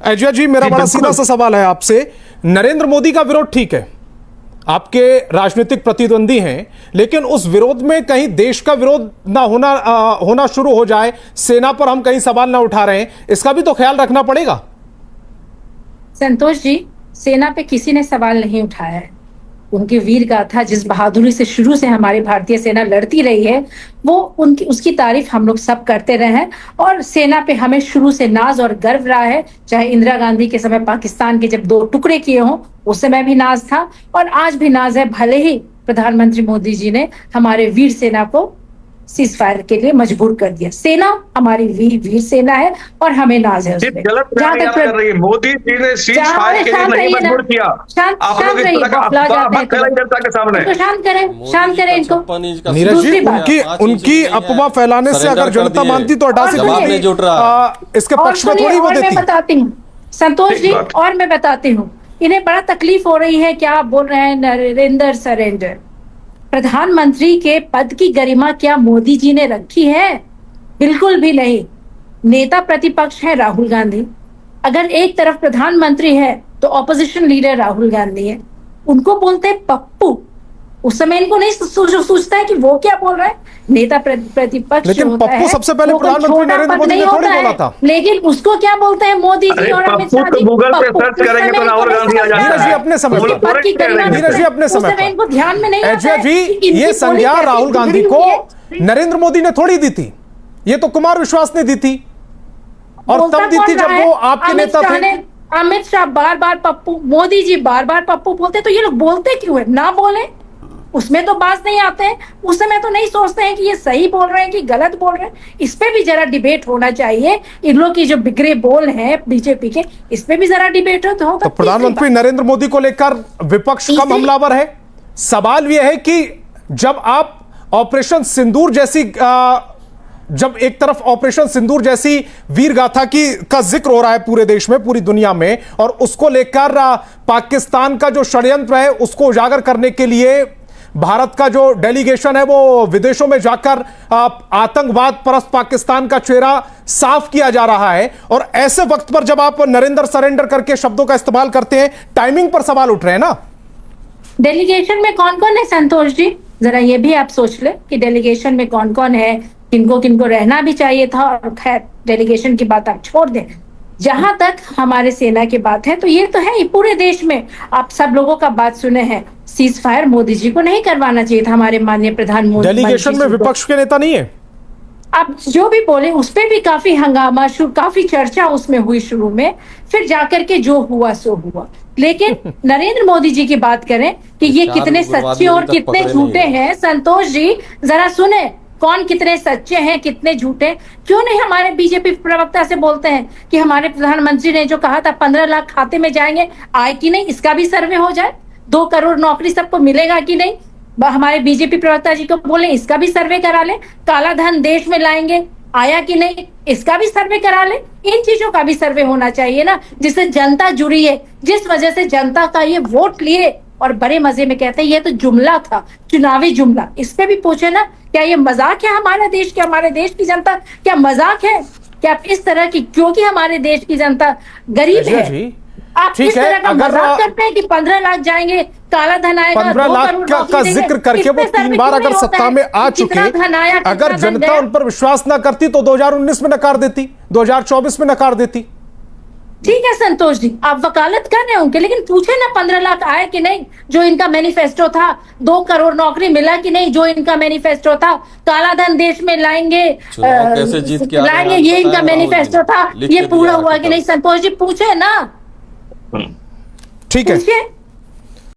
अजय जी, मेरा बड़ा सीधा सा सवाल है आपसे। नरेंद्र मोदी का विरोध ठीक है, आपके राजनीतिक प्रतिद्वंदी हैं, लेकिन उस विरोध में कहीं देश का विरोध ना होना शुरू हो जाए, सेना पर हम कहीं सवाल ना उठा रहे हैं, इसका भी तो ख्याल रखना पड़ेगा। संतोष जी, सेना पे किसी ने सवाल नहीं उठाया है। उनकी वीर गाथा जिस बहादुरी से शुरू से हमारी भारतीय सेना लड़ती रही है, वो उसकी तारीफ हम लोग सब करते रहे हैं। और सेना पे हमें शुरू से नाज और गर्व रहा है। चाहे इंदिरा गांधी के समय पाकिस्तान के जब 2 टुकड़े किए हों, उस समय भी नाज था और आज भी नाज है। भले ही प्रधानमंत्री मोदी जी ने हमारे वीर सेना को सीज फायर के लिए मजबूर कर दिया। सेना हमारी वीर सेना है और हमें नाज है उसमें। गलत बयान कर रही है। मोदी जी ने सीज फायर के लिए नहीं मजबूर किया। शांत रहिए, जनता के सामने शांत करें इनको। नीरज जी, उनकी अफवाह फैलाने से अगर जनता मानती तो 88 इसके पक्ष में थोड़ी वो देती। मैं बताती हूँ संतोष जी, और मैं बताती हूँ, इन्हें बड़ा तकलीफ हो रही है। क्या आप बोल रहे हैं नरेंद्र सरेंडर? प्रधानमंत्री के पद की गरिमा क्या मोदी जी ने रखी है? बिल्कुल भी नहीं। नेता प्रतिपक्ष है राहुल गांधी। अगर एक तरफ प्रधानमंत्री है तो ऑपोजिशन लीडर राहुल गांधी है। उनको बोलते हैं पप्पू। उस समय इनको नहीं सोचता है कि वो क्या बोल रहा है। नेता प्रतिपक्ष, लेकिन पप्पू सबसे पहले प्रधानमंत्री नरेंद्र मोदी ने थोड़ी बोला था। लेकिन उसको क्या बोलते हैं मोदी जी और अमित शाह जी? गूगल पे सर्च करेंगे तो राहुल गांधी आ जाएगा। नीरज जी अपने समय इनको ध्यान में नहीं। अजय जी, ये संज्ञा राहुल गांधी को नरेंद्र मोदी ने थोड़ी दी थी, ये तो कुमार विश्वास ने दी थी, और तब दी थी जब वो आपके नेता थे। अमित शाह बार बार पप्पू, मोदी जी बार बार पप्पू बोलते, तो ये लोग बोलते क्यों है? ना बोले, उसमें तो बात नहीं आते हैं। उस समय तो नहीं सोचते हैं कि ये सही बोल रहे हैं कि गलत बोल रहे हैं। इस पे भी जरा डिबेट होना चाहिए। इन लोग की जो बिगड़े बोल हैं बीजेपी के, इस पे भी जरा डिबेट हो तो प्रधानमंत्री नरेंद्र मोदी को लेकर विपक्ष कम हमलावर है। सवाल यह है कि जब आप ऑपरेशन सिंदूर जैसी जब एक तरफ ऑपरेशन सिंदूर जैसी वीर गाथा का जिक्र हो रहा है पूरे देश में, पूरी दुनिया में, और उसको लेकर पाकिस्तान का जो षड्यंत्र है उसको उजागर करने के लिए भारत का जो डेलीगेशन है वो विदेशों में जाकर आतंकवाद परस्त पाकिस्तान का चेहरा साफ किया जा रहा है, और ऐसे वक्त पर जब आप नरेंद्र सरेंडर करके शब्दों का इस्तेमाल करते हैं, टाइमिंग पर सवाल उठ रहे हैं ना। डेलीगेशन में कौन कौन है संतोष जी? जरा ये भी आप सोच ले कि डेलीगेशन में कौन कौन है, किनको किनको रहना भी चाहिए था। और खैर, डेलीगेशन की बात आप छोड़ दें। जहां तक हमारे सेना की बात है तो ये तो है ही, पूरे देश में आप सब लोगों का बात सुने हैं। सीज फायर मोदी जी को नहीं करवाना चाहिए था, हमारे माननीय प्रधानमंत्री। डेलीगेशन में विपक्ष के नेता नहीं है। आप जो भी बोले उस पे भी काफी हंगामा, काफी चर्चा उसमें हुई शुरू में, फिर जाकर के जो हुआ सो हुआ। लेकिन नरेंद्र मोदी जी की बात करें कि ये कितने सच्चे और कितने झूठे हैं, संतोष जी जरा सुने, कौन कितने सच्चे हैं कितने झूठे। क्यों नहीं हमारे बीजेपी प्रवक्ता से बोलते हैं कि हमारे प्रधानमंत्री ने जो कहा था 15 लाख खाते में जाएंगे, आए कि नहीं, इसका भी सर्वे हो जाए। 2 करोड़ नौकरी सबको मिलेगा कि नहीं, हमारे बीजेपी प्रवक्ता जी को बोले इसका भी सर्वे करा ले। काला धन देश में लाएंगे, आया कि नहीं, इसका भी सर्वे करा ले। इन चीजों का भी सर्वे होना चाहिए ना, जिससे जनता जुड़ी है, जिस वजह से जनता का ये वोट लिए। और बड़े मजे में कहते हैं ये तो जुमला था, चुनावी जुमला। इस पे भी पूछे ना, क्या ये मजाक है हमारे देश के, हमारे देश की जनता क्या मजाक है? क्या इस तरह की, क्योंकि हमारे देश की जनता गरीब है, आप इस तरह का मजाक करते हैं कि 15 लाख जाएंगे, काला धन आएगा। 15 लाख का जिक्र करके वो 3 बार अगर सत्ता में आ चुके, अगर जनता उन पर विश्वास ना करती तो 2019 में नकार देती, 2024 में नकार देती। ठीक है संतोष जी, आप वकालत कर रहे होंगे, लेकिन पूछे ना 15 लाख आए कि नहीं जो इनका मैनिफेस्टो था, 2 करोड़ नौकरी मिला कि नहीं जो इनका मैनिफेस्टो था, काला धन देश में लाएंगे, ये इनका मैनिफेस्टो था, ये पूरा हुआ कि नहीं? संतोष जी पूछे ना, ठीक है।